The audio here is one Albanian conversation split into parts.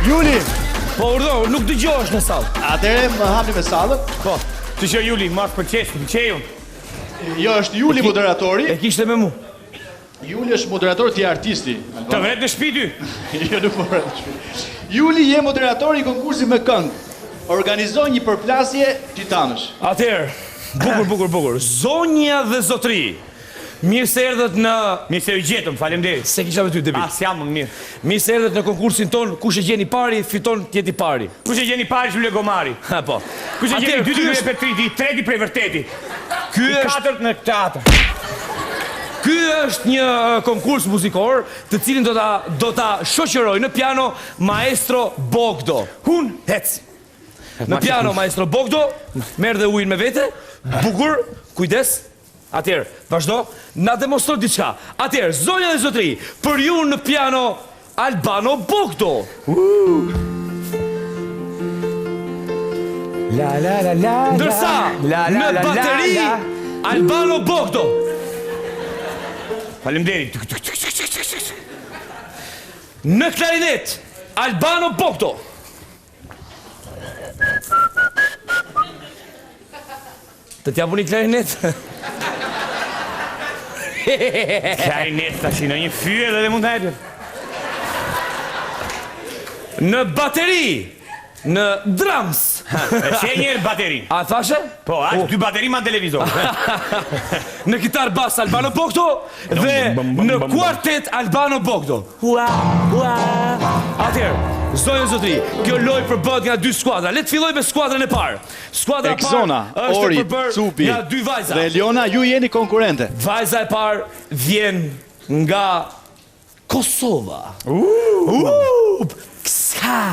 Juli! Po, urdo, nuk dëgjohesh në sallë. Atëre më hapni me sallën. Po, të që Juli, mas për qeju. Jo, është Juli moderatori. E kishte me mu. Juli është moderator, ti artisti. Të vret në shtëpi ty. Jo, nuk po vret në shtëpi. Juli je moderatori i konkursit me këngë. Organizoj një përplasje titanësh. Atëherë, bukur. Zonja dhe zotri. Mirë se erdhët në... Mirë se u gjetëm, faleminderit. Se kisha me ty, Debi. Jam mirë. Mirë se erdhët në konkursin ton, kush e gjeni pari, fiton tjeti pari. Kush e gjeni pari, shule gomari. Ha, po. Kush e gjeni 2 për 3, i 3 prej vërteti. Ky I është... 4 në teatr. Ky është një konkurs muzikor, të cilin do ta shoqëroj në piano Maestro Bogdo. Hun, hec. Në piano Maestro Bogdo, merr dhe ujin me vete, bukur, kujdes. Atëherë, vazhdo, na demonstro diçka. Atëherë, zonja dhe zotri, për ju në piano Albano Bogdo. Ndërsa, në bateri Albano Bogdo. Faleminderit. Në klarinet Albano Bogdo. Të t'ja puni klarinet? Klarinet tash në një fyë edhe mund të hapet. Në bateri, në drums. E she njerë bateri. A thashe? Po, aq 2 bateri ma televizor. Në kitar bas Albano Bogdo dhe në kuartet Albano Bogdo. Atëherë, zonja e zotri, kjo lojë përbëhet nga 2 skuadra. Le të filloj me skuadrën e parë. Skuadra e Exona, parë është Ori, e përbërë Cupi nga 2 vajza. dhe Eliona, ju jeni konkurrente. Vajza e parë vjen nga Kosova.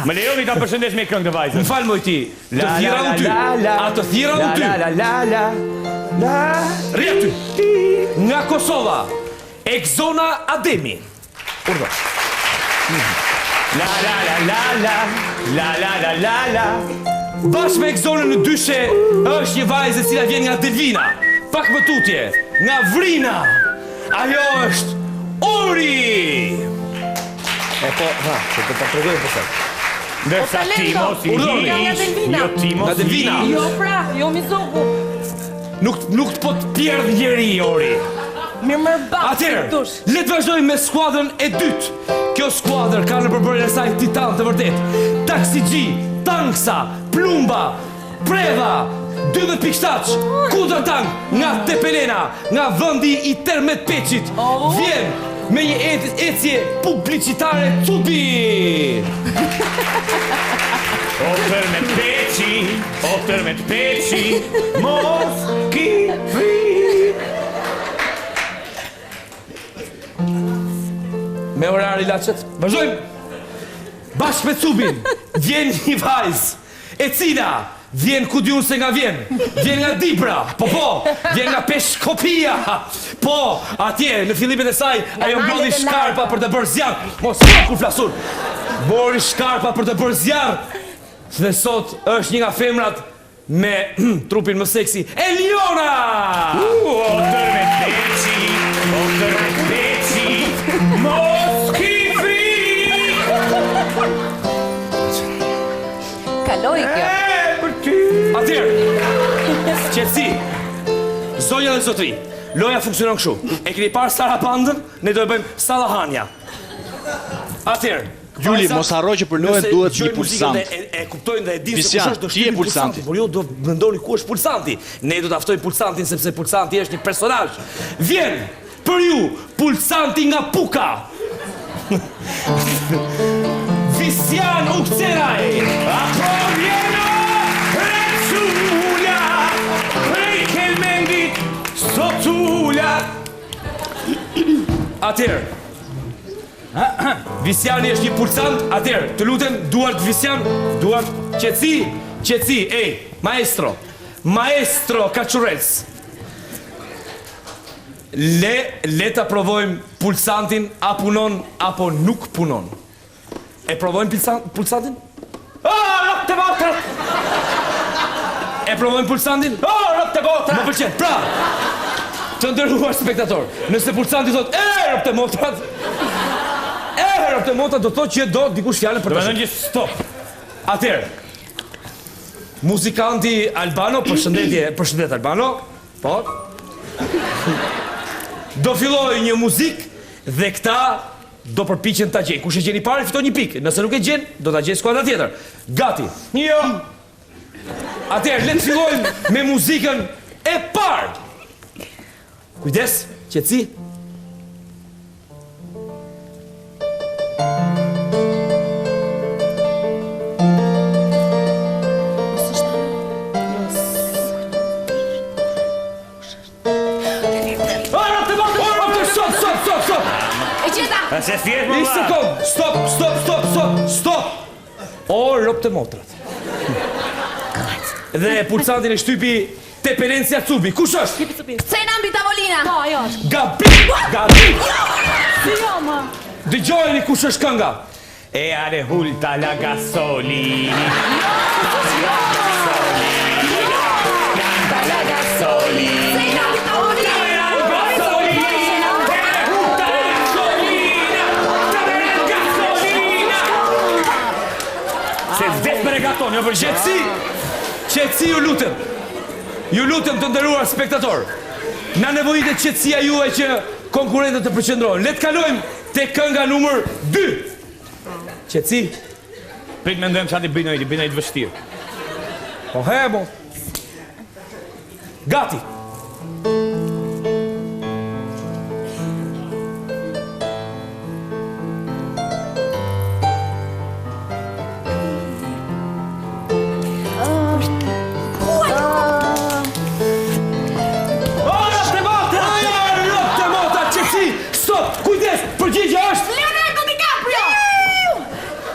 Më lejoni ta përshëndes me këngë të vajzën. Më falë moj ti, të thira unë ty. A të thira unë ty. Rria ty. Nga Kosova, Exona Ademi. Urdo. Bashkë me Exonën në dyshe është një vajzë e cila vjen nga Delvina. Pak më tutje, nga Vrina. Ajo është Ori. E po, që të tregoj përse. Ndërsa Timos i jo Timos nga Delvina. Jo pra, jo mizogu. Nuk të po të pjerdh njeri, Ori. Mirë më bashkë. Atëherë, le të vazhdojmë me skuadrën e dytë. Kjo skuadër ka në përbërjen e saj titan të vërtet. Taxi, Tanksa, Plumba, Preva, 12 pikështaq, Kudra Tank, nga Tepelena, nga vëndi i Termet Peqit. Vjen me një ecje publicitare Cubi. O Termet Peqi, mos ki fri. Me orari lachet, vazhdojmë. Bashkë me Cubin, vjen një vajzë, e cila vjen ku di unë se nga vjen. Vjen nga Dibra, po, vjen nga Peshkopia. Po, atje, në fillimet e saj, ajo mbrodhi shkarpa për të bërë zjarë. Mos kur flasur. Bori shkarpa për të bërë zjarë. Dhe sot është një nga femrat me trupin më seksi, Eliona! O Termet Peqi, mos ki fri. Kaloj kjo. Atëherë, qetësi, zonja dhe zotri, loja funksionon kështu. E keni parë Sarapandën, ne do e bëjmë Salahania. Atëherë, Juli, mos harro që për lojën duhet një pulsant. E kuptojnë dhe e dinë se Visian, kush është do ti je shtypin pulsanti. Por jo do mendoni ku është pulsanti. Ne do ta ftojmë pulsantin sepse pulsanti është një personazh. Vjen për ju pulsanti nga Puka. Visian Ukceraj. Apo vjeno Recula, prej kelmendit sotula. Atëherë, Visiani është një pulsant, atëherë, të lutem, duart Visian, duart, qetësi, maestro Kaçurec. Le ta provojmë pulsantin, a punon, apo nuk punon. E provojmë pulsantin? Rok të botrat! E provojmë pulsantin? Rok të botrat! Më pëlqen, pra! Të ndërruar spektator, nëse pulsanti thot, rok të botrat! Ropt e motra do të thotë që do dikush fjalën për Do të të thënë që stop. Atëherë, muzikanti Albano, përshëndet Albano, po. Do filloj një muzikë dhe këta do përpiqen ta gjejnë. Kush e gjen i parë fiton 1 pikë. Nëse nuk e gjen, do ta gjejë skuadra tjetër. Gati. Jo. Atëherë, le të fillojmë me muzikën e parë. Kujdes, qetësi. A se thjesht më Një sekund, stop. O, ropt e motrat. Dhe pulsantin e shtypi Teperencia Cubi. Kush është? Cena mbi tavolina. Po, ajo është. Gabim! Si jo, më. Dëgjojeni kush është kënga. E are hulta la gasolini. Cena mbi tavolina. Se zdes me regaton, jo për Qetësi ju lutem. Ju lutem të nderuar spektator. Na nevojitet qetësia juaj që konkurrentët të përqendrohen. Le të kalojmë te kënga numër 2. Qetësi. Prit mendojmë çfarë i bëjnë ai të vështirë. Po hebo. Gati.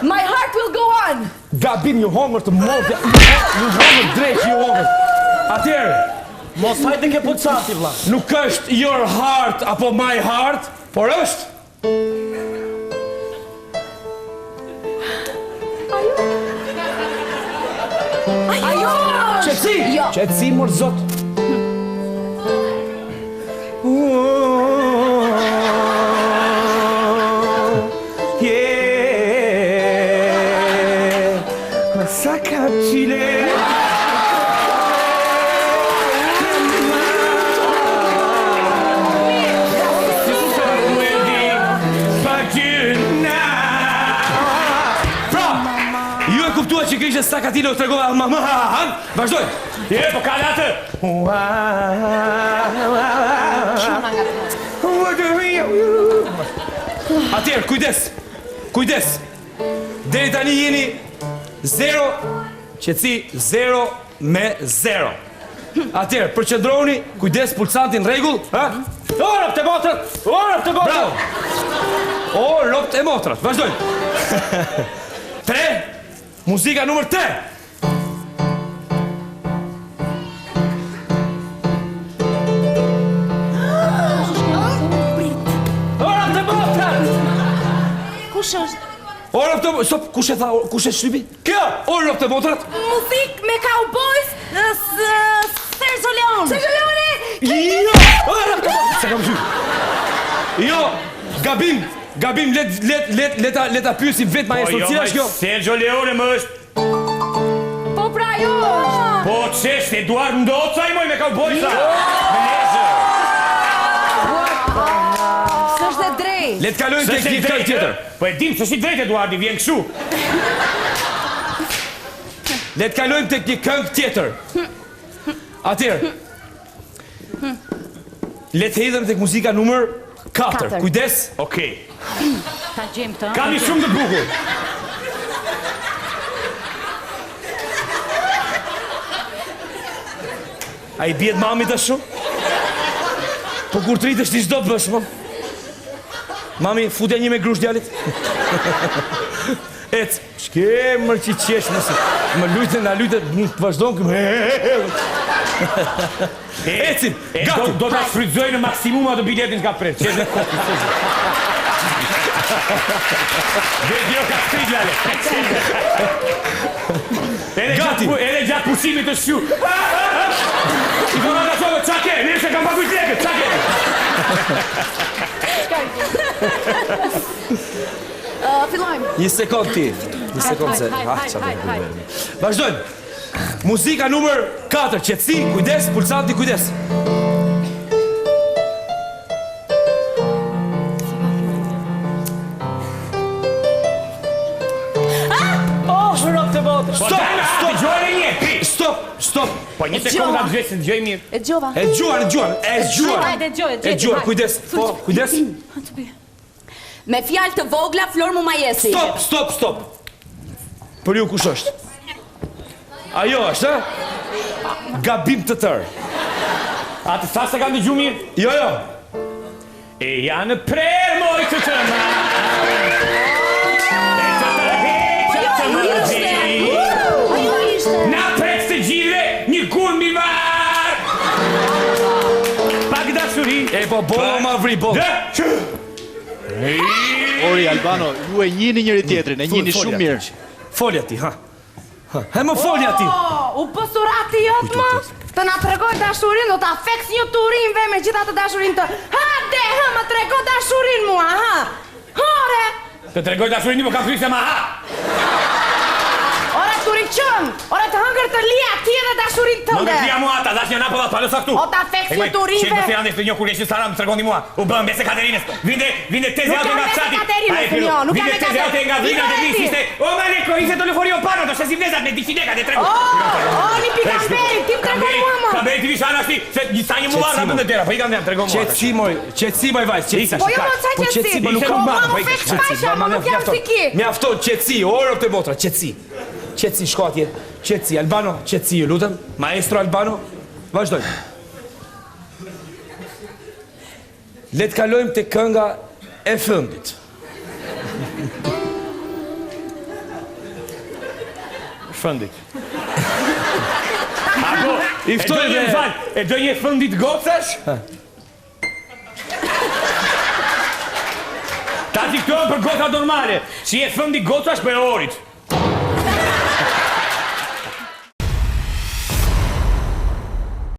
My heart will go on. Gabim ju hongër të modja. Ju hongër drejt ju hongër. Atëherë, Mos hajde ke pulsanti, vlla. nuk është your heart apo my heart, por është Ajo. qetësi. Jo. Qetësi mor zot. Që kishte Sakatino tregova mamahan. Vazhdoj. Je, po ka atë. Atëherë, kujdes. Deri tani jeni 0, qetësi 0 me 0. Atëherë, përqendroni, kujdes pulsantin rregull, ha? O, ropt e motrat. Bravo. O, ropt e motrat. Vazhdoj. 3. Muzika numër 3. Ora të motrat! Kush është? Ora të motrat! Stop, kush e tha? Kush e shtypi? Kjo! Ora të motrat! Muzik me cowboys. Sergio Leone. Sergio Leone. Jo! Ora të motrat! Se kam shtyp. Jo! Gabim, leta pyesim vetë maestro, cila është kjo? Sergio Leone më është. Po pra jo është. Po ç'është Eduard Ndoca i moj me cowboysa. Menezher. S'është e drejt. Le të kalojmë tek një këngë tjetër. Po e dim se si drejt Eduardi vjen kështu. Le të kalojmë tek një këngë tjetër. Atëherë. Le të hedhëm tek muzika numër 4. Kujdes. Okej. Ta gjejmë këtë. Kam një shumë të bukur. A i bjet mami të shumë? Po kur të rritësht i shdo të bësh, mo? Mami, futja një me grush djallit. Ec, shke mërë që qesh, mësë. Më lujtë, na lujtë, të vazhdojnë këmë. Ecim, gati. Do të shfrytëzoj në maksimum atë biletin ka pret. Qesh dhe kokë, qesh dhe. Dhe jo ka shkrit lale. Gati. Edhe gjatë pusimit të shqu. I përra të qove, qa ke? Mirë se kam pakujt leke, qa ke? Një sekund ti. Një sekund se. Vazhdojmë. Muzika numër 4, qetësi, kujdes, pulsanti, kujdes. Shërop të botë. Stop. Po një sekundë ta dëgjoj se dëgjoj mirë. E dëgjova. E gjuan. Hajde, dëgjoj. E gjuan, kujdes. Po, kujdes. Me fjalë të vogla Flor Mumajesi. Stop. Për ju kush është? Ajo është, gabim të tërë. Atë sa se kanë dëgju mirë? Jo. E janë prerë moj të të ma. E të të heqë të më zi. Ajo ishte. Na prec të gjithve një gur mbi varë. Pak dashuri. E po, bolo ma vri, bolo. Ori, Albano, ju e njini njëri tjetrin, e njini shumë mirë. Folja ti, ha. He më folja ti. U pësurati jotë më. Të na tregoj dashurin, do ta feks një turinve me gjitha të dashurin të. Hajde, më tregoj dashurin mua, ha. Hore. Të tregoj dashurin një më kam kryse ma ha. Ora turin qëm, ora të hëngër të lija, ti edhe dashurin tënde. Më ngërtia mua ata, dash një napo dhe palës aktu. O ta feks një turinve. Qenë të se janë dhe një kur jeshin Sara, më tregoni mua. U bëm bese Katerinës. Vinde teze aute nga qati. Vinde teze aute nga vina dhe nis ishte. O maleko, ishte të lëfori o pano, të shesim vezat me diqineka dhe tregu. O, një pikamberi, ti më tregoj mua më. Kamberi ti visha anashti, se një sa një muar në dera, po i kam dhe më tregon mua. Qetësi moj vajzë, qetësi. Po jo më qa qëtësi. Po nuk kam marrë, po i feks pasha, më nuk jam si ki. Mjafton, qetësi, orë të botra, qetësi. Qetësi, shko atje. Qetësi, Albano, qetësi, ju lutem. Maestro Albano, vazhdoj. Le të kalojmë te kënga e fundit. Fundit. Ako, I ftoj dhe... E do një fundit gocash? Ta ti këtojnë për goca normale. Si e fundit gocash për Orit.